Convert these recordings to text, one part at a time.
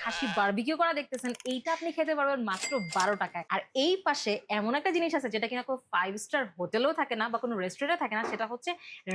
খাসি barbecue করা দেখতেছেন, এইটা আপনি খেতে পারবেন মাত্র 12 টাকায়। আর এই পাশে এমন একটা জিনিস আছে যেটা কিনা কোনো 5 স্টার হোটেলেও থাকে না বা কোনো রেস্টুরেন্টে থাকে না, সেটা হচ্ছে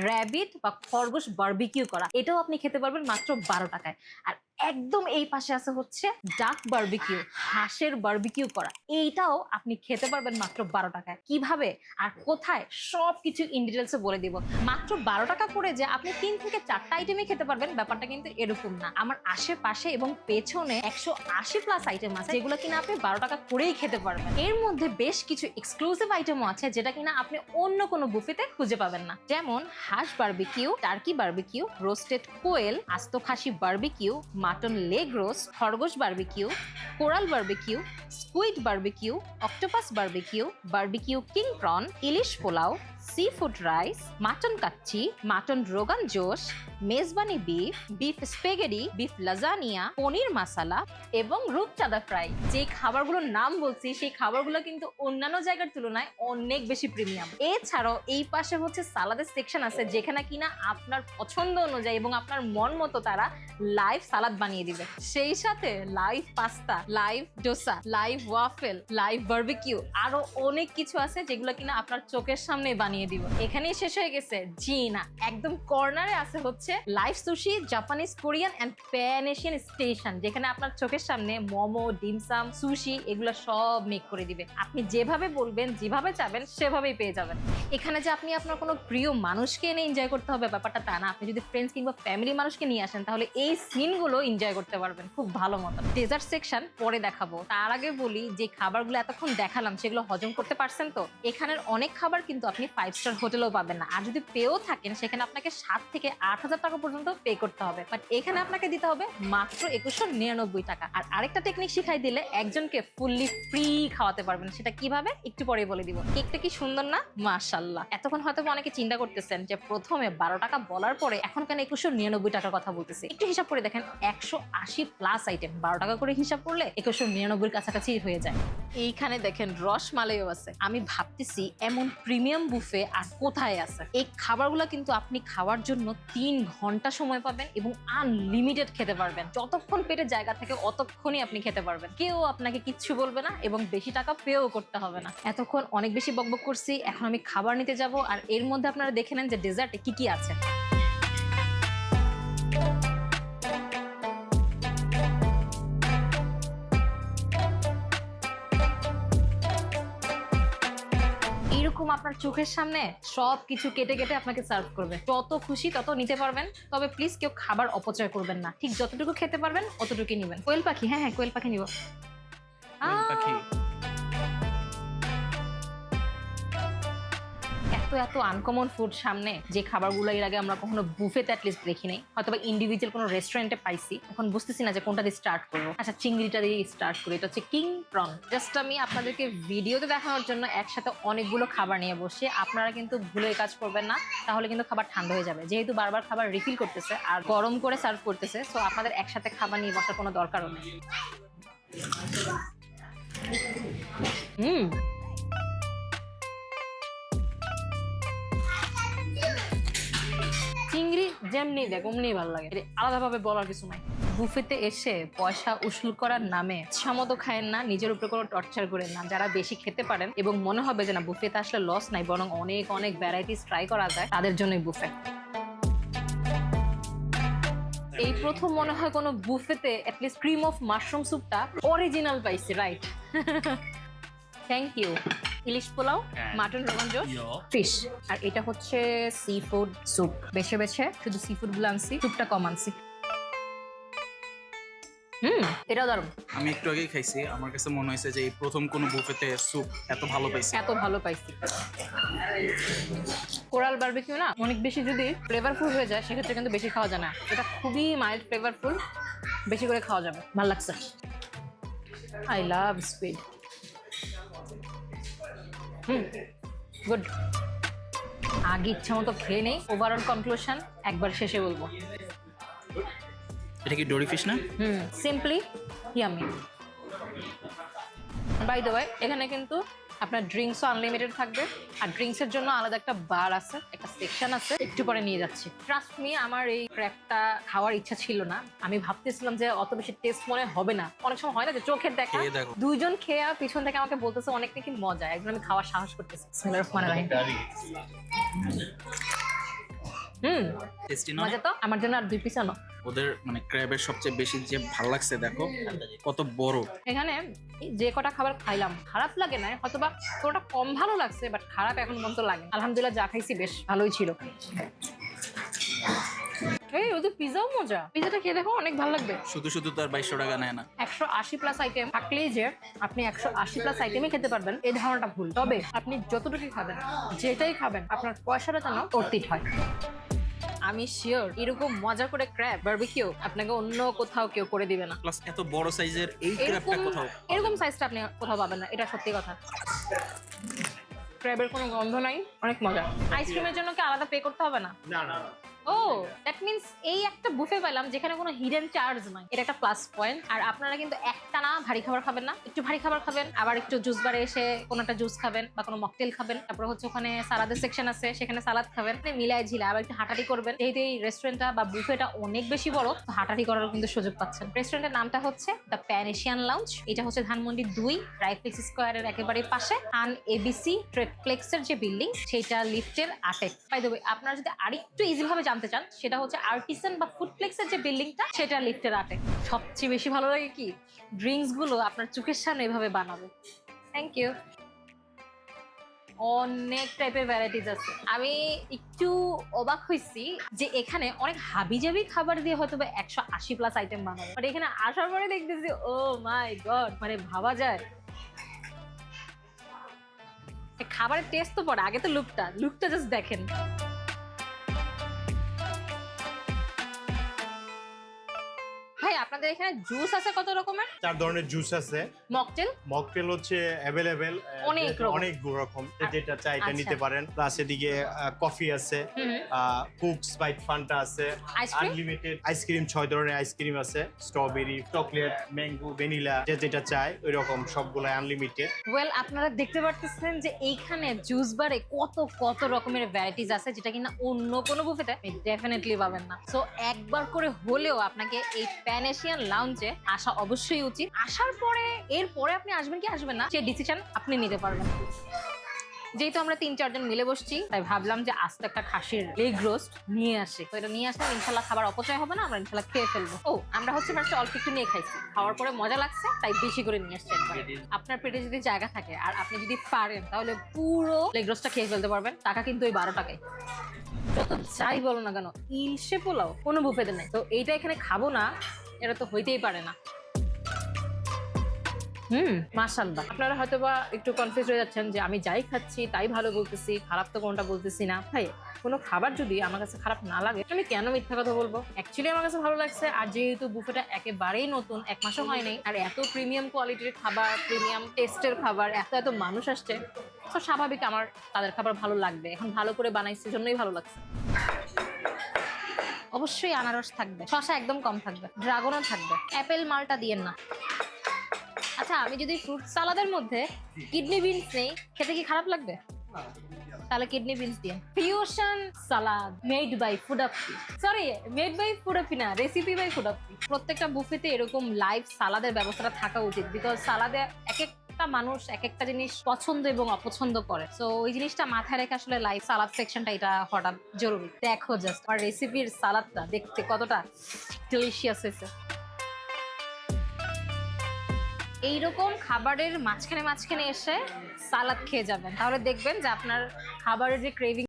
র্যাবিট বা খরগোশ বারবিকিউ করা। এটাও আপনি খেতে পারবেন মাত্র 12 টাকায়। আর একদম এই পাশে আছে হচ্ছে ডাক বারবিকিউ, হাঁসের বারবিকিউ করা। এইটাও আপনি খেতে পারবেন মাত্র 12 টাকায়। কিভাবে আর কোথায় সবকিছু ইন ডিটেলসে বলে দিব। মাত্র 12 টাকা করে যে আপনি 3 থেকে 4টা আইটেমই খেতে পারবেন, ব্যাপারটা কিন্তু এরকম না। আমার আশেপাশে এবং পেছনে 180 প্লাস আইটেম আছে যেগুলো কিনা আপনি 12 টাকা করেই খেতে পারবেন। এর মধ্যে বেশ কিছু এক্সক্লুসিভ আইটেমও আছে যেটা কিনা আপনি অন্য কোনো বুফেতে খুঁজে পাবেন না, যেমন হাঁস barbecue, turkey barbecue, roasted quail, আস্ত খাসি বারবিকিউ, মাটন লেগ রোস্ট, খরগোশ বারবিকিউ, কোরাল barbecue, squid barbecue, octopus barbecue, barbecue king prawn, ইলিশ pulao, seafood rice, mutton কাচ্চি, মাটন রোগান জোশ, মেজবানি beef, beef spaghetti, beef lasagna, paneer masala এবং রূপচাঁদা ফ্রাই। যে খাবারগুলোর নাম বলছি সেই খাবারগুলো কিন্তু অন্যান্য জায়গার তুলনায় অনেক বেশি প্রিমিয়াম। এছাড়াও এই পাশে হচ্ছে সালাদের সেকশন আছে যেখানে কিনা আপনার পছন্দ অনুযায়ী এবং আপনার মন মতো তারা লাইভ সালাদ বানিয়ে দিবে। সেই সাথে live pasta, live dosa, live waffle, live barbecue, আরো অনেক কিছু আছে যেগুলো কিনা আপনার চোখের সামনে বানিয়ে দিব। এখানেই শেষ হয়ে গেছে? জি না, একদম কর্নারে আছে হচ্ছে live sushi, Japanese, Korean and pan Asian station, যেখানে আপনার চোখের সামনে মোমো, ডিমসাম, সুশি এগুলো সব মেক করে দিবে। আপনি যেভাবে বলবেন, যেভাবে চাবেন সেভাবেই পেয়ে যাবেন। এখানে যে আপনি আপনার কোনো প্রিয় মানুষকে এনে এনজয় করতে হবে ব্যাপারটা তা না। আপনি যদি ফ্রেন্ডস কিংবা ফ্যামিলি মানুষকে নিয়ে আসেন তাহলে এই সিনগুলো এনজয় করতে পারবেন খুব ভালো মতো। ডেজার্ট সেকশন পরে দেখাবো, তার আগে বলি যে খাবারগুলো এতক্ষণ দেখালাম সেগুলো হজম করতে পারছেন তো? এখানের অনেক খাবার কিন্তু আপনি 5 স্টার হোটেলেও পাবেন না, আর যদি পেও থাকেন সেখানে আপনাকে 7 থেকে 8,000 টাকা পর্যন্ত পে করতে হবে। বাট এখানে আপনাকে দিতে হবে মাত্র 2199 টাকা। আর আরেকটা টেকনিক শিখাই দিলে একজনকে ফুললি ফ্রি খাওয়াতে পারবেন। সেটা কিভাবে একটু পরে বলে দিব। কেকটা কি সুন্দর না? মাশাআল্লাহ। এতক্ষণ হয়তো অনেকে চিন্তা করতেছেন যে প্রথমে 12 টাকা বলার পরে এখন কেন 2199 টাকার কথা বলতেছি। একটু হিসাব করে দেখেন, 180 প্লাস আইটেম 12 টাকা করে হিসাব করলে 2199 কাছাকাছি হয়ে যায়। এইখানে দেখেন রসমালাইও আছে। আমি ভাবতেছি এমন প্রিমিয়াম বুফে আর কোথায় আছে। এই খাবারগুলো কিন্তু আপনি খাওয়ার জন্য 3 ঘন্টা সময় পাবেন এবং আনলিমিটেড খেতে পারবেন। যতক্ষণ পেটে জায়গা থাকে অতক্ষণই আপনি খেতে পারবেন। কেউ আপনাকে কিচ্ছু বলবে না এবং বেশি টাকা পেও করতে হবে না। এতক্ষণ অনেক বেশি বকবক করছি, এখন আমি খাবার নিতে যাব। আর এর মধ্যে আপনারা দেখে নেন যে ডেজার্টে কি কি আছে। এরকম আপনার চোখের সামনে সবকিছু কেটে কেটে আপনাকে সার্ভ করবে। যত খুশি তত নিতে পারবেন, তবে প্লিজ কেউ খাবার অপচয় করবেন না। ঠিক যতটুকু খেতে পারবেন অতটুকুই নিবেন। কোয়েল পাখি, হ্যাঁ হ্যাঁ কোয়েল পাখি নিব। এত এত আনকমন ফুড সামনে, যে খাবারগুলো এর আগে আমরা কখনো বুফেতে অ্যাটলিস্ট দেখি নাই, হয়তো বা ইন্ডিভিজুয়াল কোনো রেস্টুরেন্টে পাইছি। এখন বুঝতেছি না যে কোনটা দিয়ে স্টার্ট করবো। আচ্ছা, চিংড়িটা দিয়ে স্টার্ট করি। এটা হচ্ছে কিং প্রন। জাস্ট আমি আপনাদেরকে ভিডিওতে দেখানোর জন্য একসাথে অনেকগুলো খাবার নিয়ে বসে, আপনারা কিন্তু ভুলে কাজ করবেন না, তাহলে কিন্তু খাবার ঠান্ডা হয়ে যাবে। যেহেতু বারবার খাবার রিফিল করতেছে আর গরম করে সার্ভ করতেছে, সো আপনাদের একসাথে খাবার নিয়ে বসার কোনো দরকারও নেই। চিংড়ি যেমনি দেখ অমনি ভালো লাগে, আলাদাভাবে বলার কিছু নাই। বুফেতে এসে পয়সা উসুল করার নামে ইচ্ছামতো খায়েন না, নিজের উপরে কোনো টর্চার করেন না। যারা বেশি খেতে পারেন এবং মনে হবে যে না বুফেতে আসলে লস নাই, বরং অনেক অনেক ভ্যারাইটিস ট্রাই করা যায়, তাদের জন্যই বুফে। এই প্রথম মনে হয় কোনো বুফেতে অ্যাটলিস্ট ক্রিম অফ মাশরুম স্যুপটা অরিজিনাল পাইছি, রাইট? Thank you. ইলিশ পোলাও, মাটন রোগান জোশ, ফিশ, আর এটা হচ্ছে সি ফুড স্যুপ। বেছে বেছে শুধু সি ফুড গুলো আনছি, স্যুপটা কম আনছি। এটাও দারুণ। আমি একটু আগেই খাইছি, আমার কাছে মনে হয়েছে যে এই প্রথম কোনো বুফেতে স্যুপ এত ভালো পাইছি। কোরাল বারবিকিউ না অনেক বেশি যদি ফ্লেভারফুল হয়ে যায় সেক্ষেত্রে কিন্তু বেশি খাওয়া যায় না। এটা খুবই মাইল্ড ফ্লেভারফুল, বেশি করে খাওয়া যাবে, ভালো লাগছে। I love squid. গুড। আগে ইচ্ছা মতো খেয়ে নেই, ওভারঅল কনক্লুশন একবার শেষে বলবো। এটা কি ডোরি ফিশ না? Simply yummy. By the way, এখানে কিন্তু আপনার ড্রিঙ্কসও আনলিমিটেড থাকবে, আর ড্রিঙ্কসের জন্য আলাদা একটা বার আছে, একটা সেকশন আছে, একটু পরে নিয়ে যাচ্ছি। ট্রাস্ট মি, আমার এই ক্র্যাবটা খাওয়ার ইচ্ছা ছিল না। আমি ভাবতেছিলাম যে অত বেশি টেস্ট মনে হবে না, অনেক সময় হয় না যে চোখের দেখা। খেয়ে দেখো। দুইজন খেয়ে পিছন থেকে আমাকে বলতেছে অনেক নাকি মজা, একজন আমি খাওয়ার সাহস করতেছি। বিসমিল্লাহির রহমানির রহিম। টেস্টি না? মজা তো, আমার জন্য আর 2 পিস আনো। ওদের মানে ক্র্যাবের সবচেয়ে বেশি যে ভালো লাগছে দেখো কত বড়। এখানে যে কটা খাবার খাইলাম খারাপ লাগে না, হয়তোবা কোনোটা কম ভালো লাগছে, বাট খারাপ এখন পর্যন্ত লাগে। আলহামদুলিল্লাহ যা খাইছি বেশ ভালোই ছিল। এই ওদের পিজাও মজা, পিজাটা খেয়ে দেখো, অনেক ভালো লাগবে। শুধু শুধু তো আর 2200 টাকা নেয় না। 180 প্লাস আইটেম থাকলেই যে আপনি 180 প্লাস আইটেমই খেতে পারবেন এই ধারণাটা ভুল। তবে আপনি যতটুকু খাবেন, যেটাই খাবেন, আপনার পয়সাটা যেন অর্থিত হয়। আমি শিওর এরকম মজা করে ক্র্যাব বারবিকিউ আপনাকে অন্য কোথাও কেউ করে দিবে না। প্লাস এত বড় সাইজের এই ক্র্যাবটা কোথাও এরকম সাইজটা আপনি কোথাও পাবেন না, এটা সত্যি কথা। ক্র্যাবের কোনো গন্ধ নাই, অনেক মজা। আইসক্রিমের জন্য কি আলাদা পে করতে হবে না? না। ও দ্যাট মিন্স এই একটা বুফে পেলাম যেখানে কোনো হিডেন চার্জ নাই, এটা একটা প্লাস পয়েন্ট। আর আপনারা কিন্তু একটানা ভারী খাবার খাবেন না, একটু ভারী খাবার খাবেন, আবার একটু জুস বারে এসে কোনো একটা জুস খাবেন বা কোনো মকটেল খাবেন, তারপর হচ্ছে ওখানে সালাদের সেকশন আছে, সেখানে সালাদ খাবেন, মানে মিলায় ঝিলা আবার একটু হাঁটাটি করবেন। যেহেতু এই রেস্টুরেন্টটা বা বুফেটা অনেক বেশি বড়, তো হাঁটাটি করারও কিন্তু সুযোগ পাচ্ছেন। রেস্টুরেন্টের নামটা হচ্ছে দ্য প্যান এশিয়ান লাউঞ্জ। এটা হচ্ছে ধানমন্ডি 2 রাইফেক্স স্কোয়ারের একেবারে পাশে আন এবিসি ট্রেডপ্লেক্সের যে বিল্ডিং, সেটা লিফটের 8 বাই দ্য ওয়ে। আপনারা যদি আরেকটু ইজি ভাবে জানতে চান, সেটা হচ্ছে আর্টিসান বা ফুডপ্লেক্সের যে বিল্ডিংটা, সেটা লিফটের 8। সবচেয়ে বেশি ভালো লাগে কি, ড্রিঙ্কস গুলো আপনার চোখের সামনে এভাবে বানাবে। Thank you. অনেক টাইপের ভ্যারাইটিস আছে। আমি একটু অবাক হয়েছি যে এখানে অনেক হাবিজাবি খাবার দিয়ে হয়তো বা 180 প্লাস আইটেম বানাবে, বাট এখানে আসার পরে দেখতেছি ও মাই গড, মানে ভাবা যায়। খাবারের টেস্ট তো পড়ে, আগে তো লুকটা জাস্ট দেখেন। ভাই আপনাদের এখানে জুস আছে কত রকমের? 4 ধরনের জুস আছে। মকটেল? মকটেল হচ্ছে অ্যাভেলেবেল অনেক রকম। অনেক রকম, যেটা চাই এটা আচ্ছা। নিতে পারেন। প্লাস এদিকে কফি আছে, কুক স্পাইট ফান্টা আছে, আইসক্রিম? আনলিমিটেড আইসক্রিম 6 ধরনের আইসক্রিম আছে, স্ট্রবেরি, চকলেট, ম্যাঙ্গো, ভ্যানিলা, যেটা চাই ওই রকম সবগুলো আনলিমিটেড। ওয়েল আপনারা দেখতে পারতেছেন যে এইখানে জুস বারে কত রকমের ভ্যারাইটিস আছে, যেটা কিনা অন্য কোনো বুফেতে ডেফিনেটলি পাবেন না। সো একবার করে হলেও আপনাকে এই প্যান এশিয়ান লাউঞ্জে আসা অবশ্যই উচিত। আসার পরে এরপরে আপনি আসবেন কি আসবেন না, সেই ডিসিশন আপনি নিতে পারবেন। যেহেতু আমরা 3-4 জন মিলে বসছি, তাই ভাবলাম যে আস্তে একটা খাসির লেগ রোস্ট নিয়ে আসি। তো এটা নিয়ে আসলে ইনশাল্লাহ খাবার অপচয় হবে না, আমরা ইনশাল্লাহ খেয়ে ফেলবো। ও আমরা হচ্ছে ফার্স্টে অল্প একটু নিয়ে খাইছি, খাওয়ার পরে মজা লাগছে তাই বেশি করে নিয়ে আসছি একবার। আপনার পেটে যদি জায়গা থাকে আর আপনি যদি পারেন, তাহলে পুরো লেগ রোস্টটা খেয়ে ফেলতে পারবেন। টাকা কিন্তু ওই 12 টাকায়। যত যাই বলো না কেন, ইলশে পোলাও কোনো বুফেতে নেই। তো এইটা এখানে খাবো না, এটা তো হইতেই পারে না। মাশাআল্লাহ। আপনারা হয়তো বা একটু কনফিউজ হয়ে যাচ্ছেন যে আমি যাই খাচ্ছি তাই ভালো বলতেছি, খারাপ তো কোনটা বলতেছি না। ভাই কোনো খাবার যদি আমার কাছে খারাপ না লাগে, আমি কেন মিথ্যা কথা বলবো? অ্যাকচুয়ালি আমার কাছে ভালো লাগছে। আর যেহেতু বুফেটা একেবারেই নতুন, 1 মাসও হয় নাই, আর এত প্রিমিয়াম কোয়ালিটির খাবার, প্রিমিয়াম টেস্টের খাবার, এত মানুষ আসছে, তো স্বাভাবিক আমার তাদের খাবার ভালো লাগবে। এখন ভালো করে বানাইছি জন্যই ভালো লাগছে। অবশ্যই আনারস থাকবে, শসা একদম কম থাকবে, ড্রাগনও থাকবে, অ্যাপেল মালটা দিয়েন না। আচ্ছা আমি যদি ফ্রুট সালাদের মধ্যে কিডনি বিনস নেই, খেতে কি খারাপ লাগবে? তাহলে কিডনি বিনস দিয়ে। Fusion salad made by Foodappy, sorry made by Foodappy না, রেসিপি বাই ফুডাপ্পি। প্রত্যেকটা বুফেতে এরকম লাইভ সালাদের ব্যবস্থাটা থাকা উচিত, বিকজ সালাদে এক একটা মানুষ এক একটা জিনিস পছন্দ এবং অপছন্দ করে। তো ওই জিনিসটা মাথায় রেখে আসলে লাইভ সালাদ সেকশনটা এটা হঠাৎ জরুরি। দেখো জাস্ট আমার রেসিপির সালাদটা দেখতে কতটা ডেলিশিয়াস হয়েছে। এইরকম খাবারের মাঝখানে এসে সালাদ খেয়ে যাবেন, তাহলে দেখবেন যে আপনার খাবারের যে ক্রেভিং